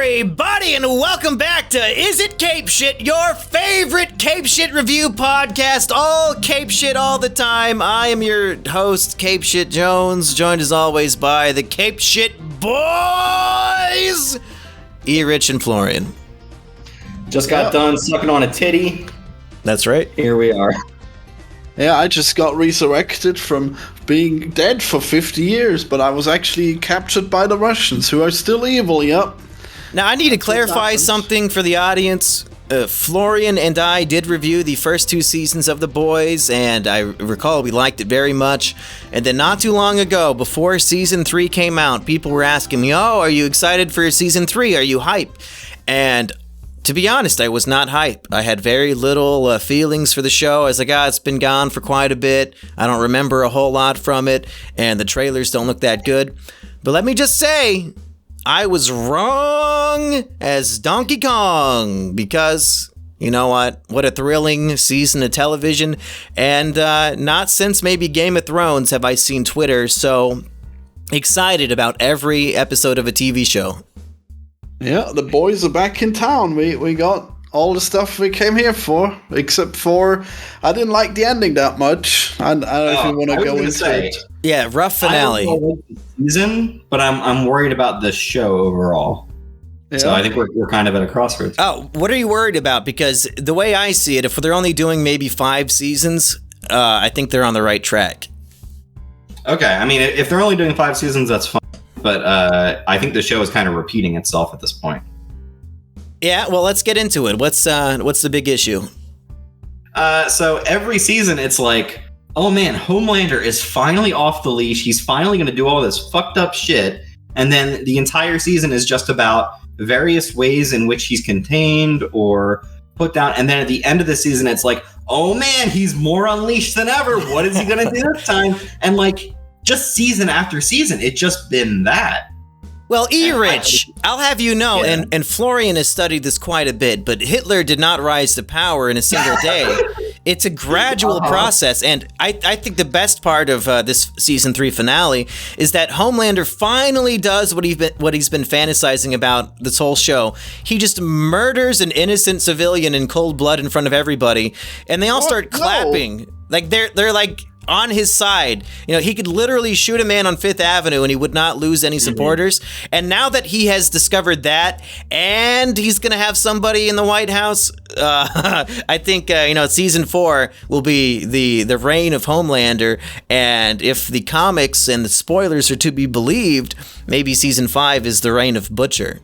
everybody, and welcome back to Is It Cape Shit, your favorite Cape Shit review podcast, all Cape Shit all the time. I am your host, Cape Shit Jones, joined as always by the Cape Shit boys, E-Rich and Florian. Just got done sucking on a titty. That's right. Here we are. Yeah, I just got resurrected from being dead for 50 years, but I was actually captured by the Russians, who are still evil, yep. Now, I need to clarify something for the audience. Florian and I did review the first two seasons of The Boys, and I recall we liked it very much. And then not too long ago, before season 3 came out, people were asking me, oh, are you excited for season 3? Are you hype? And to be honest, I was not hype. I had very little feelings for the show. I was like, it's been gone for quite a bit. I don't remember a whole lot from it, and the trailers don't look that good. But let me just say, I was wrong as Donkey Kong, because you know what? What a thrilling season of television. And not since maybe Game of Thrones have I seen Twitter so excited about every episode of a TV show. Yeah, the boys are back in town. We got all the stuff we came here for, except for I didn't like the ending that much. I don't know if you want to go into it. Yeah, rough finale. I don't know the season, but I'm worried about the show overall. Yeah. So I think we're kind of at a crossroads. Oh, what are you worried about? Because the way I see it, if they're only doing maybe 5 seasons, I think they're on the right track. Okay, I mean, if they're only doing 5 seasons, that's fine. But I think the show is kind of repeating itself at this point. Yeah, well, let's get into it. What's the big issue? So every season, it's like, oh man, Homelander is finally off the leash. He's finally going to do all this fucked up shit. And then the entire season is just about various ways in which he's contained or put down. And then at the end of the season, it's like, oh man, he's more unleashed than ever. What is he going to do this time? And like, just season after season, it's just been that. Well, E-Rich, I'll have you know, yeah. and Florian has studied this quite a bit, but Hitler did not rise to power in a single day. It's a gradual process, and I think the best part of this season 3 finale is that Homelander finally does what he's been fantasizing about this whole show. He just murders an innocent civilian in cold blood in front of everybody, and they all start clapping. No. Like they're like on his side. You know, he could literally shoot a man on Fifth Avenue and he would not lose any supporters. Mm-hmm. And now that he has discovered that, and he's going to have somebody in the White House, I think, season 4 will be the reign of Homelander. And if the comics and the spoilers are to be believed, maybe season 5 is the reign of Butcher.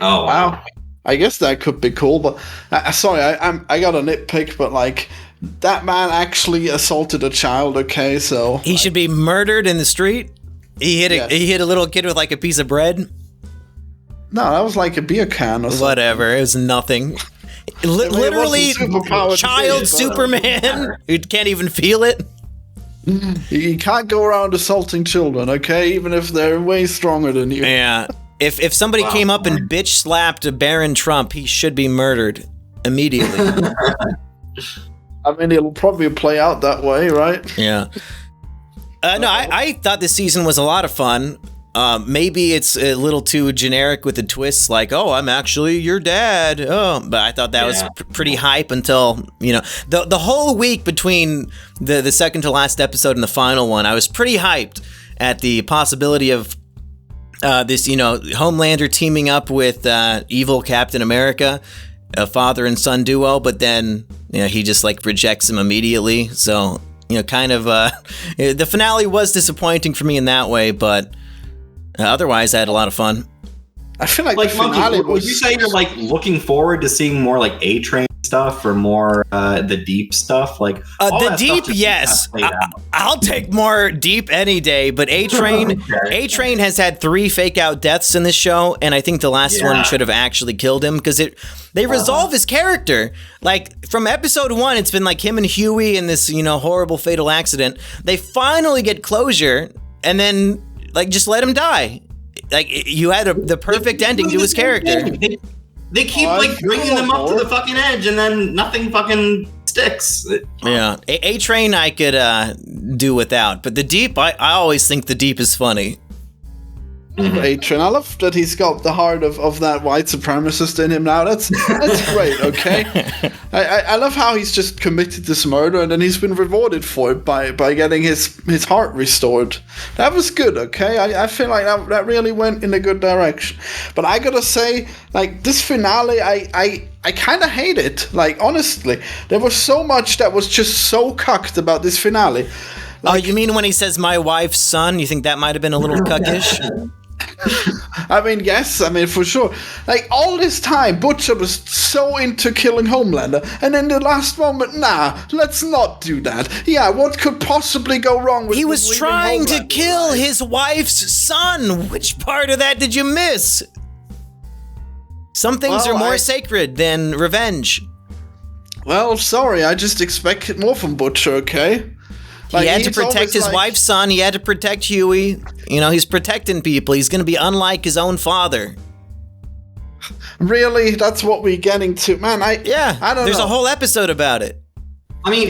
Oh, wow. I guess that could be cool, but sorry, I got a nitpick, but like, that man actually assaulted a child, okay, so... He should be murdered in the street? He hit a little kid with like a piece of bread? No, that was like a beer can or something. Whatever, it was nothing. Literally, child Superman who can't even feel it? You can't go around assaulting children, okay, even if they're way stronger than you. Yeah, if somebody came up and bitch slapped Barron Trump, he should be murdered immediately. I mean, it'll probably play out that way, right? Yeah. No, I thought this season was a lot of fun. Maybe it's a little too generic with the twists, like, oh, I'm actually your dad. Oh, but I thought that was pretty hype until, the whole week between the second to last episode and the final one, I was pretty hyped at the possibility of this, Homelander teaming up with evil Captain America, a father and son duo, but then he just like rejects him immediately. So kind of the finale was disappointing for me in that way, but otherwise I had a lot of fun. I feel like the Monkey, finale would you say you're like looking forward to seeing more like A-Train stuff or more the Deep stuff? Like the Deep, yes. I'll take more Deep any day, but A-Train A-Train has had 3 fake out deaths in this show, and I think the last one should have actually killed him, because they resolve his character. Like from episode 1, it's been like him and Huey in this horrible fatal accident. They finally get closure, and then like just let him die. Like, you had the perfect ending to his character. They keep, bringing them up to the fucking edge, and then nothing fucking sticks. Yeah. A-Train I could do without, but the Deep, I always think the Deep is funny. Adrian. I love that he's got the heart of that white supremacist in him now. That's great, okay? I love how he's just committed this murder and then he's been rewarded for it by getting his heart restored. That was good, okay? I feel like that really went in a good direction. But I gotta say, like, this finale, I kind of hate it. Like, honestly, there was so much that was just so cucked about this finale. Like, oh, you mean when he says my wife's son? You think that might have been a little cuckish? I mean, yes, I mean, for sure. Like, all this time, Butcher was so into killing Homelander, and in the last moment, nah, let's not do that. Yeah, what could possibly go wrong with He was trying to kill alive? his wife's son! Which part of that did you miss? Some things are more sacred than revenge. Well, sorry, I just expected more from Butcher, okay? Like, he had to protect his wife's son. He had to protect Huey. You know, he's protecting people. He's going to be unlike his own father. Really? That's what we're getting to? Man, I don't know. There's a whole episode about it. I mean,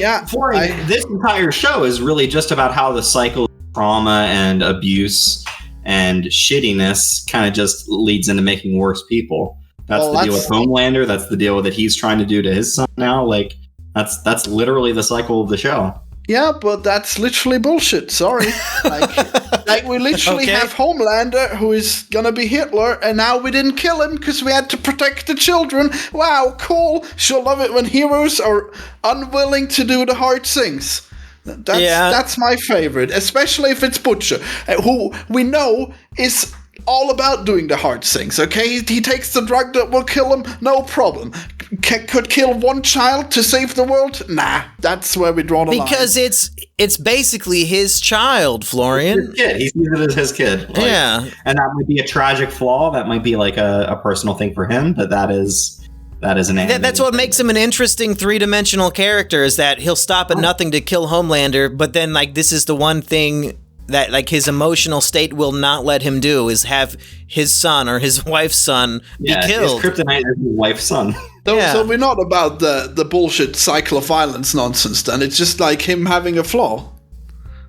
this entire show is really just about how the cycle of trauma and abuse and shittiness kind of just leads into making worse people. That's the deal with Homelander. That's the deal that he's trying to do to his son now. Like, that's literally the cycle of the show. Yeah, but that's literally bullshit. Sorry. Like we literally have Homelander, who is gonna be Hitler, and now we didn't kill him because we had to protect the children. Wow, cool. She'll love it when heroes are unwilling to do the hard things. That's my favorite, especially if it's Butcher, who we know is all about doing the hard things, okay? He takes the drug that will kill him, no problem. Could kill one child to save the world? Nah, that's where we draw the line. Because it's basically his child, Florian. His kid. He sees it as his kid. Like, yeah. And that might be a tragic flaw. That might be like a personal thing for him, but that is an That's what makes him an interesting three-dimensional character, is that he'll stop at nothing to kill Homelander, but then, like, this is the one thing that, like, his emotional state will not let him do, is have his son or his wife's son be killed. His kryptonite is his wife's son. So we're not about the bullshit cycle of violence nonsense then. It's just like him having a flaw.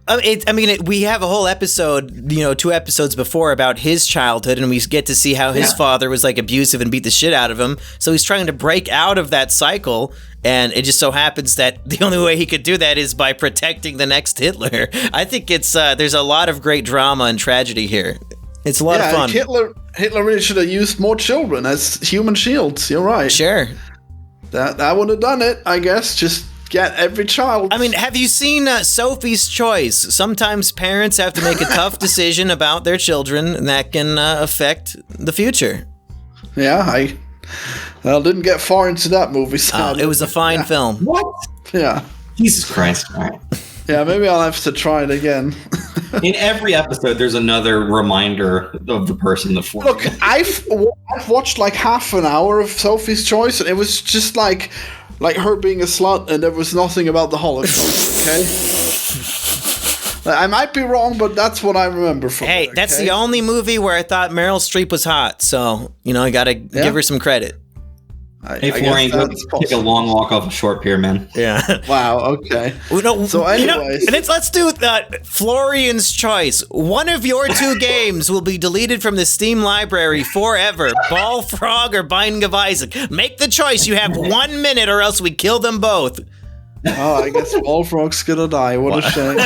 We have a whole episode, 2 episodes before, about his childhood, and we get to see how his father was, like, abusive and beat the shit out of him. So he's trying to break out of that cycle, and it just so happens that the only way he could do that is by protecting the next Hitler. I think there's a lot of great drama and tragedy here. It's a lot of fun. Hitler really should have used more children as human shields. You're right. Sure. That would have done it, I guess. Just get every child. I mean, have you seen Sophie's Choice? Sometimes parents have to make a tough decision about their children, and that can affect the future. Yeah, I didn't get far into that movie. It was a fine film. What? Yeah. Jesus Christ. All right. Yeah, maybe I'll have to try it again. In every episode, there's another reminder of the person that formed. Look, I've watched like half an hour of Sophie's Choice, and it was just like her being a slut, and there was nothing about the Holocaust. Okay, I might be wrong, but that's what I remember from. Hey, that's the only movie where I thought Meryl Streep was hot, so I gotta give her some credit. Hey, Florian, go take a long walk off a short pier, man. Yeah. Wow, okay. So anyways. Let's do Florian's Choice. One of your 2 games will be deleted from the Steam library forever. Ball Frog or Binding of Isaac. Make the choice. You have 1 minute or else we kill them both. Oh, I guess Ball Frog's gonna die. What a shame.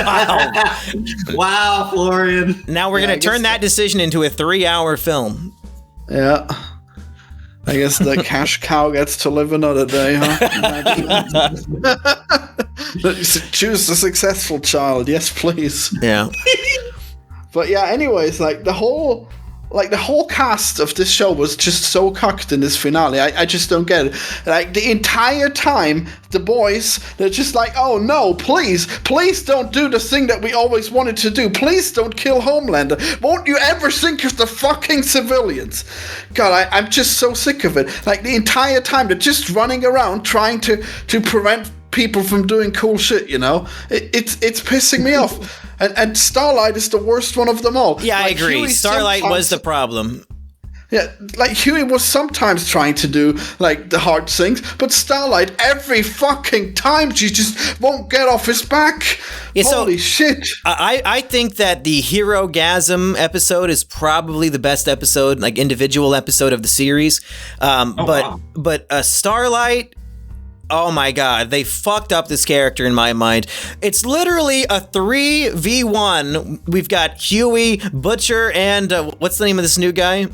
Wow, Florian. Now we're going to turn that decision into a 3-hour film. Yeah. I guess the cash cow gets to live another day, huh? Choose the successful child. Yes, please. Yeah. But yeah, anyways, like the whole cast of this show was just so cucked in this finale. I just don't get it. Like the entire time, the boys, they're just like, oh no, please don't do the thing that we always wanted to do. Please don't kill Homelander. Won't you ever think of the fucking civilians? God, I'm just so sick of it. Like the entire time, they're just running around trying to prevent people from doing cool shit, It's pissing me off. And Starlight is the worst one of them all. Yeah, I agree. Starlight was the problem. Yeah, like Huey was sometimes trying to do like the hard things, but Starlight every fucking time she just won't get off his back. Yeah, Holy shit! I think that the Hero-gasm episode is probably the best episode, like individual episode of the series. But Starlight. Oh my god, they fucked up this character in my mind. It's literally a 3v1. We've got Huey, Butcher, and what's the name of this new guy?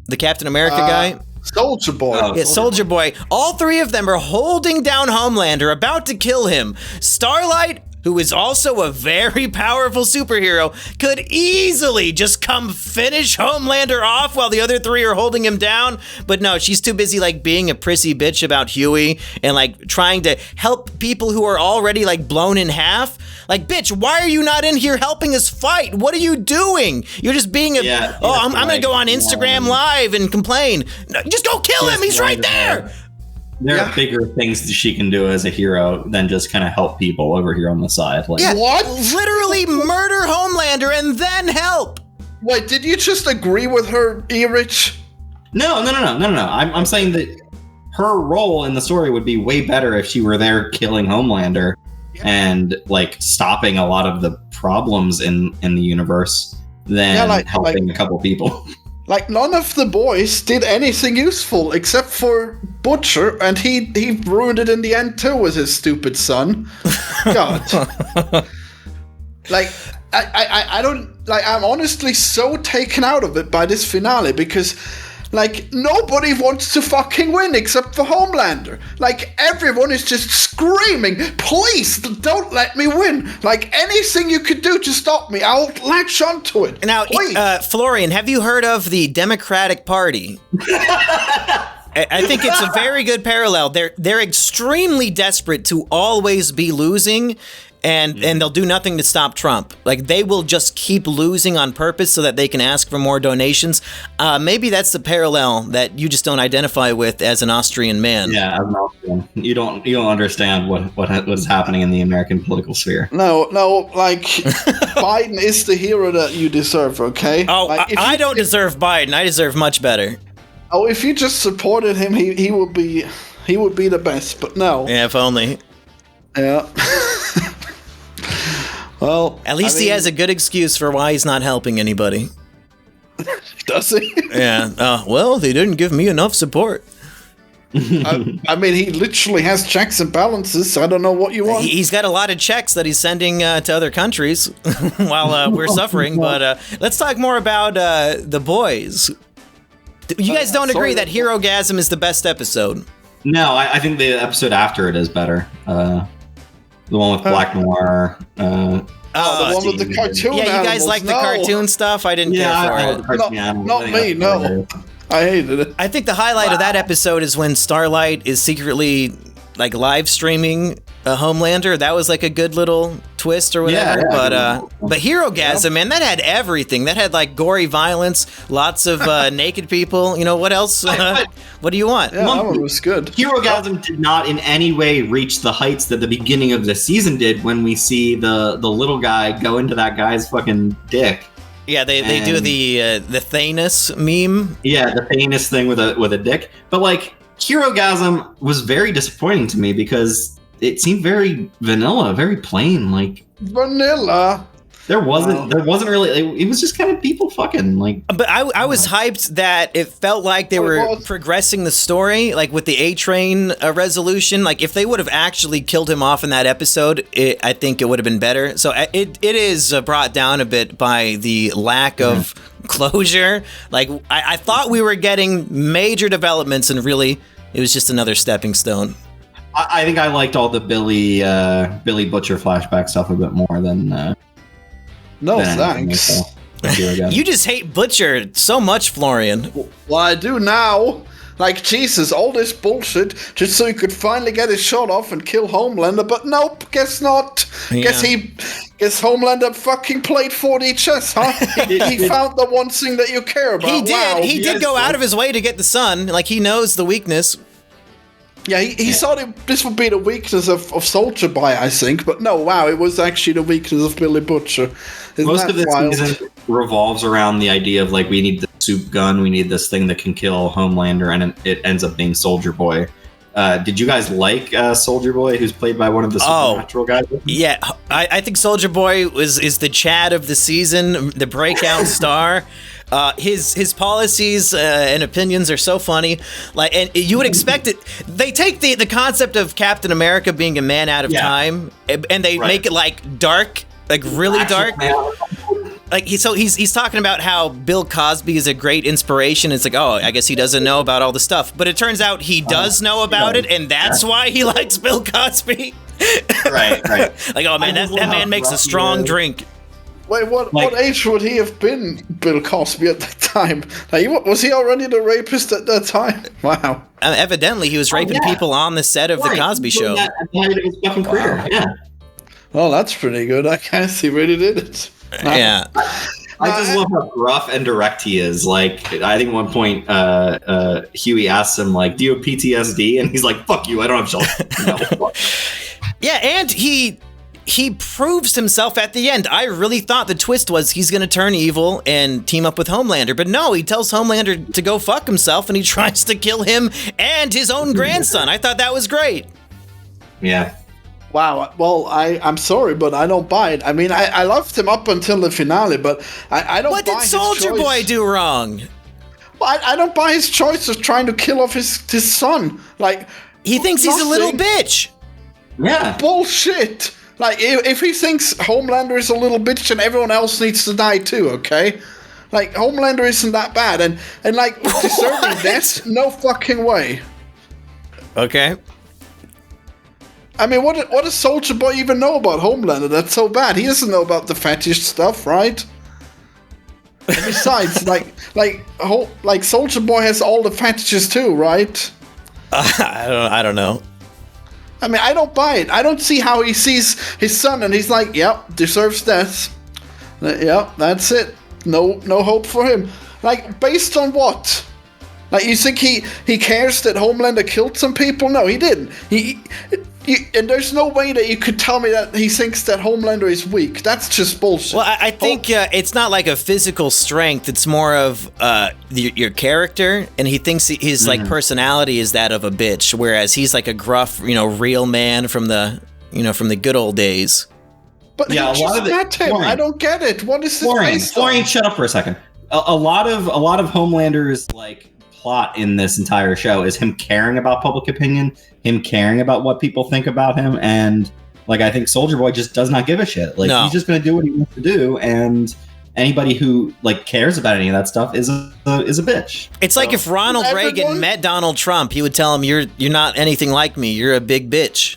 The Captain America guy? Soldier Boy. Yeah, Soldier Boy. All three of them are holding down Homelander, about to kill him. Starlight, who is also a very powerful superhero, could easily just come finish Homelander off while the other three are holding him down. But no, she's too busy like being a prissy bitch about Huey and like trying to help people who are already like blown in half. Like, bitch, why are you not in here helping us fight? What are you doing? You're just being I'm gonna go on Instagram Live and complain. No, just go kill him. He's right there. There are bigger things that she can do as a hero than just kind of help people over here on the side. Like, What? Literally murder Homelander and then help. Wait, did you just agree with her, E-Rich? No. I'm saying that her role in the story would be way better if she were there killing Homelander and like stopping a lot of the problems in the universe than helping a couple people. Like, none of the boys did anything useful except for Butcher, and he ruined it in the end too with his stupid son. God. Like, I don't, like, I'm honestly so taken out of it by this finale because, like, nobody wants to fucking win except for Homelander. Like, everyone is just screaming, please, don't let me win. Like, anything you could do to stop me, I'll latch onto it. Now, Florian, have you heard of the Democratic Party? I think it's a very good parallel. They're extremely desperate to always be losing, and they'll do nothing to stop Trump. Like, they will just keep losing on purpose so that they can ask for more donations. Maybe that's the parallel that you just don't identify with as an Austrian man. Yeah, as an Austrian, you don't understand what is happening in the American political sphere. No, like, Biden is the hero that you deserve, okay? Oh, like, I don't deserve Biden. I deserve much better. Oh, if you just supported him, he would be the best. But no. Yeah, if only. Yeah. Well, at least he has a good excuse for why he's not helping anybody. Does he? Yeah. Well, they didn't give me enough support. I mean, he literally has checks and balances. I don't know what you want. He's got a lot of checks that he's sending to other countries while we're suffering. But let's talk more about the boys. You guys don't agree that Hero-gasm is the best episode? No, I think the episode after it is better. The one with Black Noir. The one with the cartoon. Yeah, you guys like the cartoon stuff? I didn't care for it. Not me, no. I hated it. I think the highlight of that episode is when Starlight is secretly like live streaming Homelander. That was like a good little twist or whatever. But Hero-gasm, man, that had everything. That had like gory violence, lots of naked people. You know, what else? What do you want? Yeah, that one was good. Hero-gasm did not in any way reach the heights that the beginning of the season did when we see the little guy go into that guy's fucking dick. Yeah, they do the Thanos meme. Yeah, the Thanos thing with a dick. But like, Hero-gasm was very disappointing to me because it seemed very vanilla, very plain. Like, vanilla. There wasn't really. It was just kind of people fucking like. But I was hyped that it felt like they were progressing the story, like with the A-Train resolution. Like if they would have actually killed him off in that episode, I think it would have been better. So it is brought down a bit by the lack of closure. Like I thought we were getting major developments, and really it was just another stepping stone. I think I liked all the Billy Butcher flashback stuff a bit more than. No thanks. You just hate Butcher so much, Florian. Well, I do now. Like, Jesus, all this bullshit just so he could finally get his shot off and kill Homelander, but nope, guess not. Yeah. Guess Homelander fucking played 4D chess, huh? he found the one thing that you care about. He did. Wow. He did go out of his way to get the sun. Like, he knows the weakness. Yeah, he thought this would be the weakness of Soldier Boy, I think, but no, wow, it was actually the weakness of Billy Butcher. Most of this season revolves around the idea of, like, we need to soup gun. We need this thing that can kill Homelander, and it ends up being Soldier Boy. Did you guys like Soldier Boy, who's played by one of the Supernatural guys? Yeah, I think Soldier Boy is the Chad of the season, the breakout star. His policies and opinions are so funny. And you would expect it. They take the concept of Captain America being a man out of time, and they make it dark, really dark. He's talking about how Bill Cosby is a great inspiration. It's I guess he doesn't know about all the stuff, but it turns out he does know about it, and that's why he likes Bill Cosby. right. Oh man, that man makes a strong drink. Wait, what age would he have been, Bill Cosby, at that time? Was he already the rapist at that time? Wow. Evidently, he was raping people on the set of the Cosby Show. At the height of his fucking career. Yeah. Well, that's pretty good. I guess he really did it. Yeah. I just love how gruff and direct he is. I think at one point, Huey asks him, do you have PTSD? And he's like, fuck you, I don't have shelter. No. Yeah, and he proves himself at the end. I really thought the twist was he's going to turn evil and team up with Homelander. But no, he tells Homelander to go fuck himself, and he tries to kill him and his own grandson. I thought that was great. Yeah. Wow. Well, I'm sorry, but I don't buy it. I mean, I loved him up until the finale, but I don't buy his choice. What did Soldier Boy do wrong? Well, I don't buy his choice of trying to kill off his son. He thinks he's a little bitch. Yeah. Bullshit. If he thinks Homelander is a little bitch, then everyone else needs to die too, okay? Homelander isn't that bad, and deserving death? No fucking way. Okay. I mean, what does Soldier Boy even know about Homelander? That's so bad. He doesn't know about the fetish stuff, right? And besides, Soldier Boy has all the fetishes too, right? I don't know. I mean, I don't buy it. I don't see how he sees his son and he's like, yep, deserves death. Yep, that's it. No hope for him. Based on what? You think he cares that Homelander killed some people? No, he didn't. And there's no way that you could tell me that he thinks that Homelander is weak. That's just bullshit. Well, I think it's not like a physical strength. It's more of your character, and he thinks his personality is that of a bitch, whereas he's a gruff, real man from the good old days. But he just met him. Florian, I don't get it. What is this? Florian, shut up for a second. A lot of Homelander's plot in this entire show is him caring about public opinion, him caring about what people think about him, and I think Soldier Boy just does not give a shit. He's just going to do what he wants to do, and anybody who cares about any of that stuff is a bitch. It's if Ronald Reagan met Donald Trump, he would tell him, "You're not anything like me. You're a big bitch."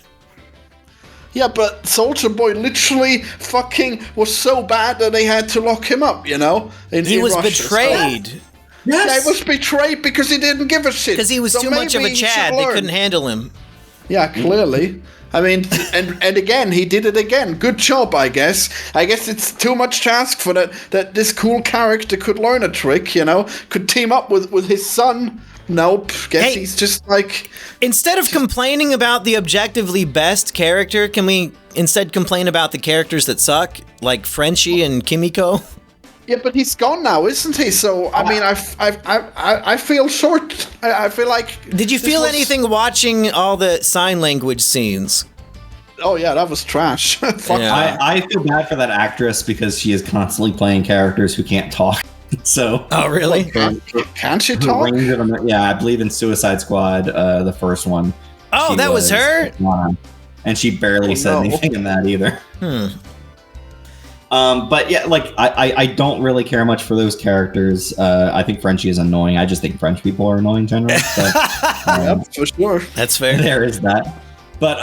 Yeah, but Soldier Boy literally fucking was so bad that they had to lock him up. He was Russia, betrayed. So. Yes. Yeah, he was betrayed because he didn't give a shit. Because he was too much of a Chad. They couldn't handle him. Yeah, clearly. I mean, and again, he did it again. Good job, I guess. I guess it's too much to ask for that this cool character could learn a trick, could team up with his son. Nope. Guess he's just Instead of complaining about the objectively best character, can we instead complain about the characters that suck? Like Frenchie and Kimiko? Yeah, but he's gone now, isn't he? So I mean, I feel short. I feel like. Did you feel anything watching all the sign language scenes? Oh yeah, that was trash. Fuck yeah. I feel bad for that actress because she is constantly playing characters who can't talk. So. Oh really? Can't she talk? Yeah, I believe in Suicide Squad, the first one. Oh, that was her. And she barely said anything in that either. But yeah, I don't really care much for those characters. I think Frenchie is annoying. I just think French people are annoying generally. So, yep, for sure. That's fair. There is that. But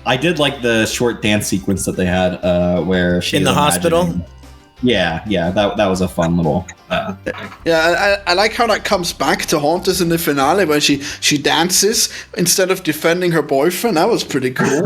I did like the short dance sequence that they had where she in the hospital. Yeah, that was a fun little thing. Yeah, I like how that comes back to haunt us in the finale when she dances instead of defending her boyfriend. That was pretty cool.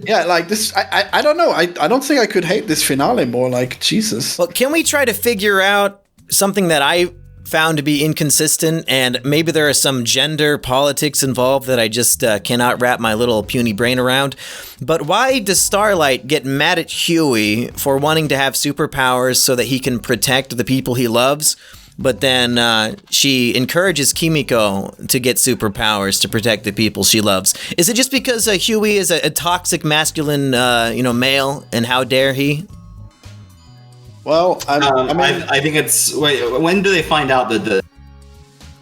Yeah, this. I don't know. I don't think I could hate this finale more. Jesus. Well, can we try to figure out something that I found to be inconsistent, and maybe there are some gender politics involved that I just cannot wrap my little puny brain around. But why does Starlight get mad at Huey for wanting to have superpowers so that he can protect the people he loves, but then she encourages Kimiko to get superpowers to protect the people she loves. Is it just because Huey is a toxic masculine, male, and how dare he? Well, I think it's. Wait, when do they find out that the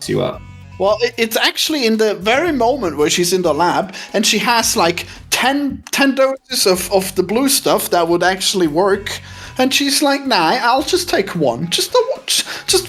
you up? Well, it's actually in the very moment where she's in the lab and she has like 10 doses of the blue stuff that would actually work. And she's like, nah, I'll just take one. Just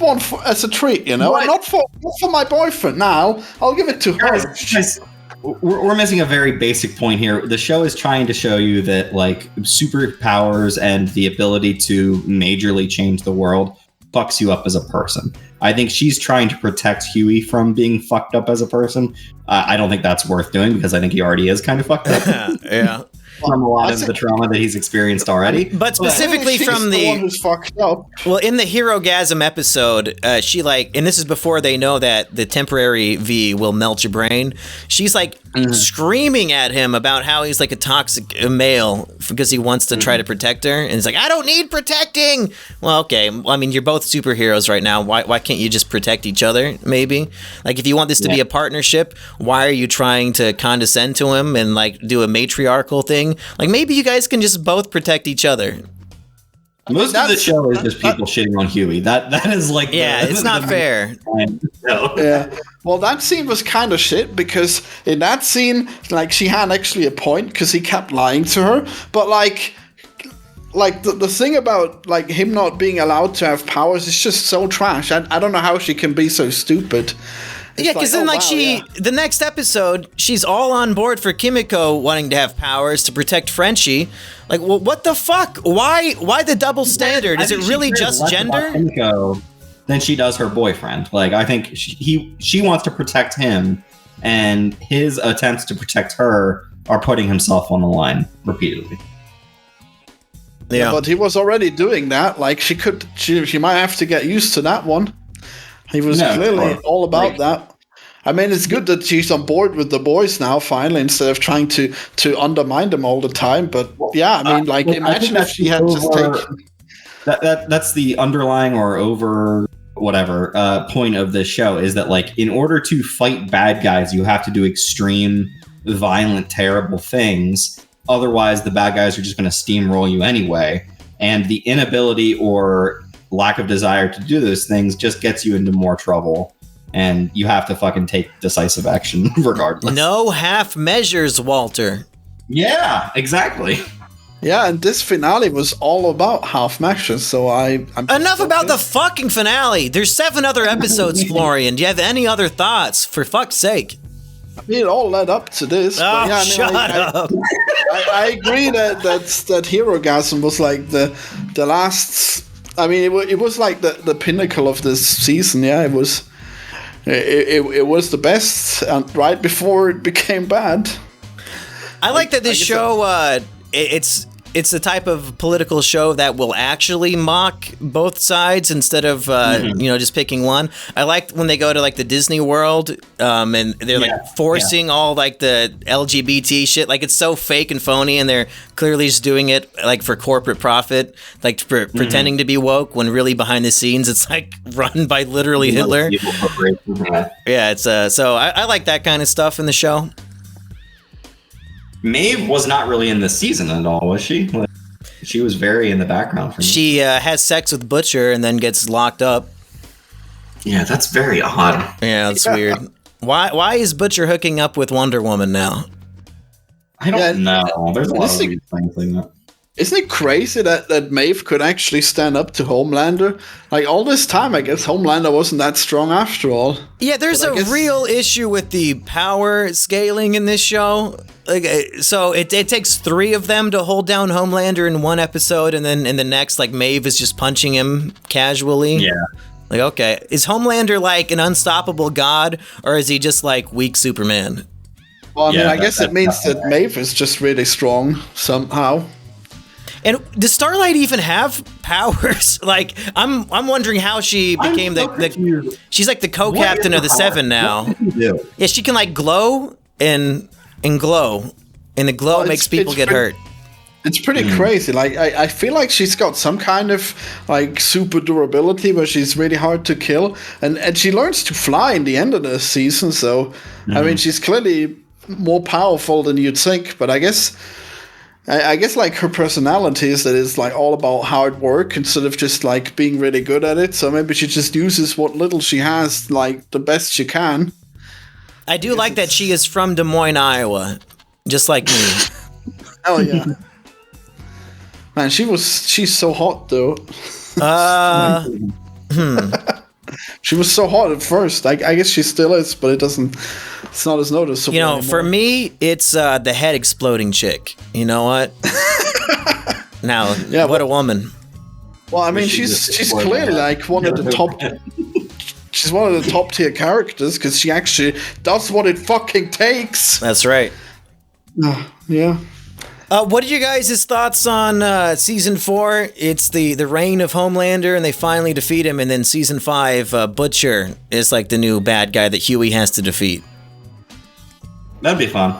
one as a treat, you know? And not for my boyfriend now. I'll give it to her. Guys, we're missing a very basic point here. The show is trying to show you that, like, superpowers and the ability to majorly change the world fucks you up as a person. I think she's trying to protect Huey from being fucked up as a person. I don't think that's worth doing because I think he already is kind of fucked up. Yeah. From a lot of the trauma that he's experienced already. But specifically from the one who's fucked up. Well, in the Herogasm episode, she and this is before they know that the temporary V will melt your brain. She's like screaming at him about how he's like a toxic male because he wants to try to protect her. And he's like, I don't need protecting. Well, okay. I mean, you're both superheroes right now. Why can't you just protect each other? Maybe like if you want this to be a partnership, why are you trying to condescend to him and like do a matriarchal thing? Like maybe you guys can just both protect each other. Most of the show is just people shitting on Huey. That is like it's not fair. Yeah. Well, that scene was kind of shit because in that scene, like she had actually a point because he kept lying to her. But like the thing about like him not being allowed to have powers is just so trash. I don't know how she can be so stupid. It's because then the next episode, she's all on board for Kimiko wanting to have powers to protect Frenchie. Like, well, what the fuck? Why the double standard? Is it really just gender? Kimiko than she does her boyfriend. Like, I think she wants to protect him, and his attempts to protect her are putting himself on the line repeatedly. Yeah, but he was already doing that. Like, she might have to get used to that one. He was clearly all about that. I mean, it's good that she's on board with the boys now, finally, instead of trying to undermine them all the time. But yeah, I mean, like, imagine if she had just taken... That's the underlying or over whatever point of this show is that, like, in order to fight bad guys, you have to do extreme, violent, terrible things. Otherwise, the bad guys are just going to steamroll you anyway. And the inability or lack of desire to do those things just gets you into more trouble, and you have to fucking take decisive action regardless. No half measures, Walter. Yeah, exactly. Yeah, and this finale was all about half measures, so I'm enough about the fucking finale. There's 7 other episodes, Florian. Do you have any other thoughts? For fuck's sake. I mean, it all led up to this. Oh, yeah, shut up. I agree that Herogasm was like the last... I mean, it was like the pinnacle of this season. Yeah, it was the best, and right before it became bad. I like that this show. It's the type of political show that will actually mock both sides instead of just picking one. I like when they go to like the Disney World and they're like forcing all like the LGBT shit. Like it's so fake and phony, and they're clearly just doing it like for corporate profit, like pretending to be woke when really behind the scenes it's like run by literally Hitler. Yeah, it's so I like that kind of stuff in the show. Maeve was not really in this season at all, was she? Like, she was very in the background for me. She has sex with Butcher and then gets locked up. Yeah, that's very odd. Yeah, that's weird. Why is Butcher hooking up with Wonder Woman now? I don't know. There's a lot of weird things like that. Isn't it crazy that Maeve could actually stand up to Homelander? Like, all this time, I guess Homelander wasn't that strong after all. Yeah, there's a real issue with the power scaling in this show. Like, so it takes 3 of them to hold down Homelander in one episode, and then in the next, like, Maeve is just punching him casually. Yeah. Like, okay. Is Homelander, like, an unstoppable god, or is he just, like, weak Superman? Well, I mean, I guess it means that Maeve is just really strong somehow. And does Starlight even have powers? Like, I'm wondering how she became the she's like the co-captain of the 7 now. What does she do? Yeah, she can like glow and glow, and the glow makes people get hurt. It's pretty crazy. Like I feel like she's got some kind of like super durability where she's really hard to kill, and she learns to fly in the end of the season. So I mean, she's clearly more powerful than you'd think. But I guess like her personality is that it's like all about hard work instead of just like being really good at it. So maybe she just uses what little she has like the best she can. I do like that she is from Des Moines, Iowa, just like me. Oh yeah. Man, she's so hot though. She was so hot at first. I guess she still is, but it's not as noticeable. Anymore. For me, it's the head exploding chick. You know what? Now, what a woman. Well, I mean, she's clearly like one of the top. She's one of the top tier characters because she actually does what it fucking takes. That's right. Yeah. What are you guys' thoughts on season 4? It's the reign of Homelander, and they finally defeat him. And then season 5, Butcher is like the new bad guy that Huey has to defeat. That'd be fun.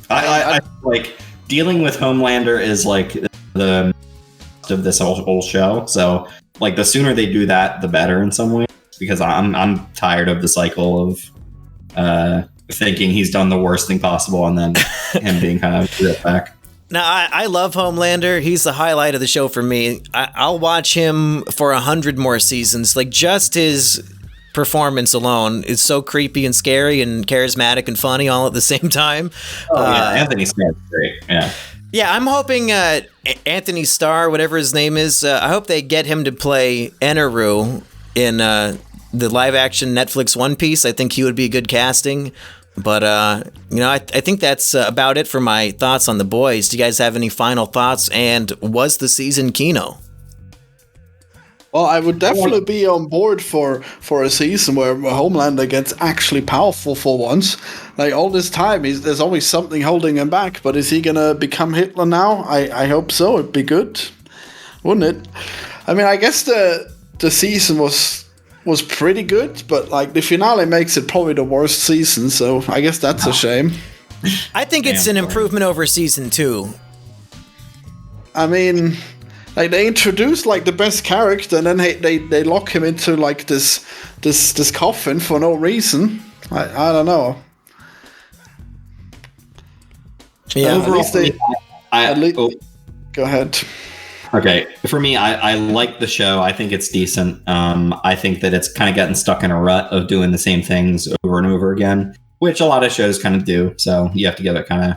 I like dealing with Homelander is like the of this whole show. So like the sooner they do that, the better in some ways. Because I'm tired of the cycle of thinking he's done the worst thing possible, and then him being kind of ripped back. Now, I love Homelander. He's the highlight of the show for me. I'll watch him for 100 more seasons. Like, just his performance alone is so creepy and scary and charismatic and funny all at the same time. Oh, yeah. Anthony Starr's great. Yeah. Yeah, I'm hoping Anthony Starr, whatever his name is, I hope they get him to play Eneru in the live-action Netflix One Piece. I think he would be good casting. But, I think that's about it for my thoughts on The Boys. Do you guys have any final thoughts? And was the season kino? Well, I would definitely be on board for a season where Homelander gets actually powerful for once. Like, all this time, there's always something holding him back. But is he going to become Hitler now? I hope so. It'd be good, wouldn't it? I mean, I guess the season was pretty good, but like the finale makes it probably the worst season, so I guess that's a shame. I think it's an improvement over season 2. I mean, like they introduced like the best character, and then they lock him into like this coffin for no reason. I don't know. Yeah, at least go ahead. Okay, for me, I like the show. I think it's decent. I think that it's kind of getting stuck in a rut of doing the same things over and over again, which a lot of shows kind of do. So you have to give it kind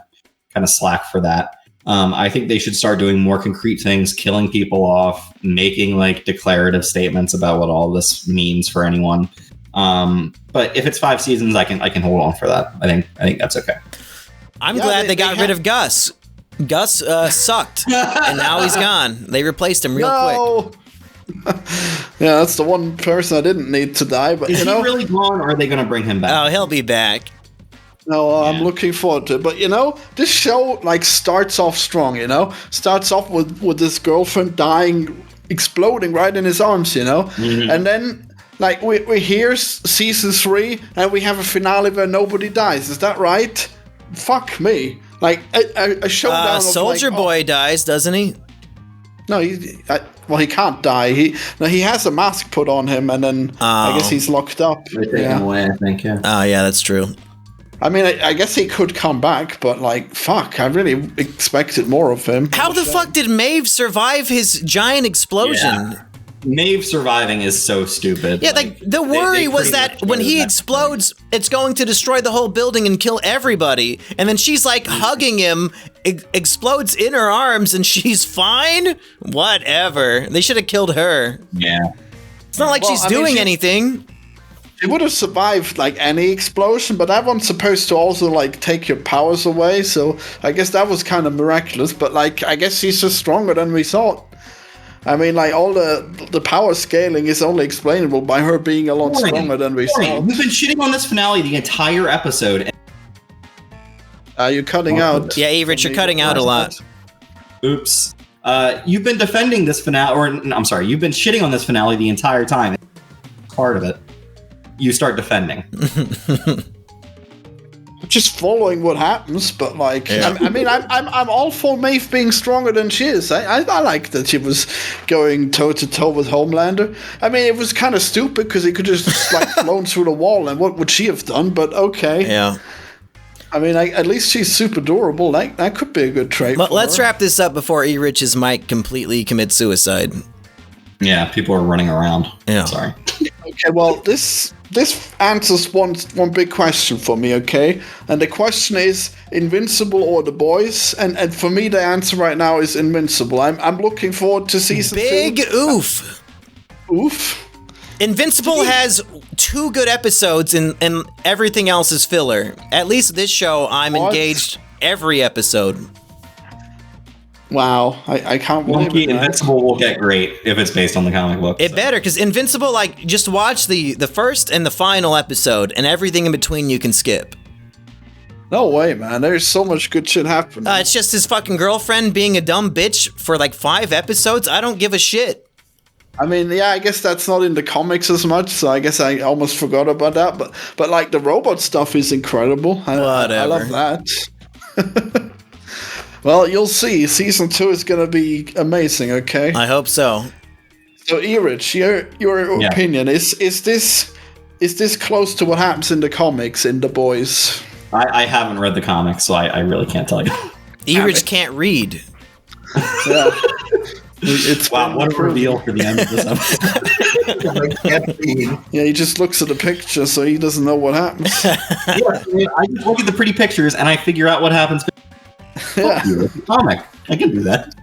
of slack for that. I think they should start doing more concrete things, killing people off, making like declarative statements about what all this means for anyone. But if it's 5 seasons, I can hold on for that. I think that's okay. I'm glad they got rid of Gus. Gus sucked, and now he's gone. They replaced him real quick. Yeah, that's the one person I didn't need to die. But is he really gone, or are they going to bring him back? Oh, he'll be back. No, I'm looking forward to it. But this show like starts off strong. Starts off with this girlfriend dying, exploding right in his arms. Mm-hmm. And then like we hear season 3, and we have a finale where nobody dies. Is that right? Fuck me. Like a showdown. Soldier Boy dies, doesn't he? No, he can't die. He has a mask put on him, and then I guess he's locked up. They take him away, I think. Yeah. Oh, yeah, that's true. I mean, I guess he could come back, but like, fuck, I really expected more of him. How the fuck did Maeve survive his giant explosion? Yeah. Maeve surviving is so stupid. Yeah, like the worry was that when he explodes, it's going to destroy the whole building and kill everybody. And then she's like hugging him, explodes in her arms, and she's fine? Whatever. They should have killed her. Yeah. It's not like she's doing anything. She would have survived like any explosion, but that one's supposed to also like take your powers away. So I guess that was kind of miraculous. But like, I guess she's just stronger than we thought. I mean, like, all the power scaling is only explainable by her being a lot stronger than we thought. We've been shitting on this finale the entire episode. You're cutting out. Yeah, Everett, you're cutting out a lot. Oops. You've been defending this finale, you've been shitting on this finale the entire time. Part of it. You start defending. just following what happens. But like, Yeah. I mean, I'm all for Maeve being stronger than she is. I like that she was going toe to toe with Homelander. I mean, it was kind of stupid because he could just like flown through the wall, and what would she have done? But okay. Yeah. I mean, at least she's super durable. That could be a good trait. But let's her. wrap this up before E-Rich's mic completely commits suicide. Yeah, people are running around. Yeah. Sorry. Okay, well, this answers one big question for me, okay? And the question is Invincible or The Boys? And for me, the answer right now is Invincible. I'm looking forward to season 2. Big oof. Oof. Invincible has 2 good episodes and everything else is filler. At least this show, I'm engaged every episode. Wow, I can't believe Monkey it. Invincible will get great if it's based on the comic book. It better, because Invincible, like, just watch the first and the final episode, and everything in between you can skip. No way, man. There's so much good shit happening. It's just his fucking girlfriend being a dumb bitch for like 5 episodes. I don't give a shit. I mean, yeah, I guess that's not in the comics as much, so I guess I almost forgot about that. But like the robot stuff is incredible. I love that. Well, you'll see. Season 2 is gonna be amazing. Okay. I hope so. So, E-Rich, your opinion is this close to what happens in the comics in The Boys? I haven't read the comics, so I really can't tell you. E-Rich can't read. Yeah. It's Wow, what a reveal for the end of this episode. Yeah, he just looks at the picture, so he doesn't know what happens. Yeah, I mean, I just look at the pretty pictures and I figure out what happens. Yeah. Comic. I can do that.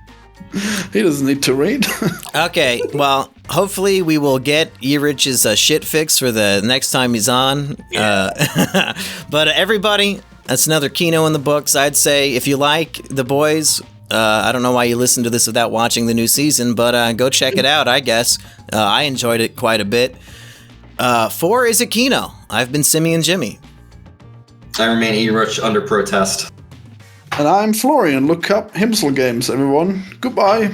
He doesn't need to read. Okay, well, hopefully we will get E-Rich's shit fix for the next time he's on. But everybody, that's another Kino in the books. I'd say if you like The Boys, I don't know why you listen to this without watching the new season, but go check it out, I guess. I enjoyed it quite a bit. 4 is a Kino. I've been Simian Jimmy. I remain E-Rich under protest. And I'm Florian. Look up Himsel Games, everyone. Goodbye.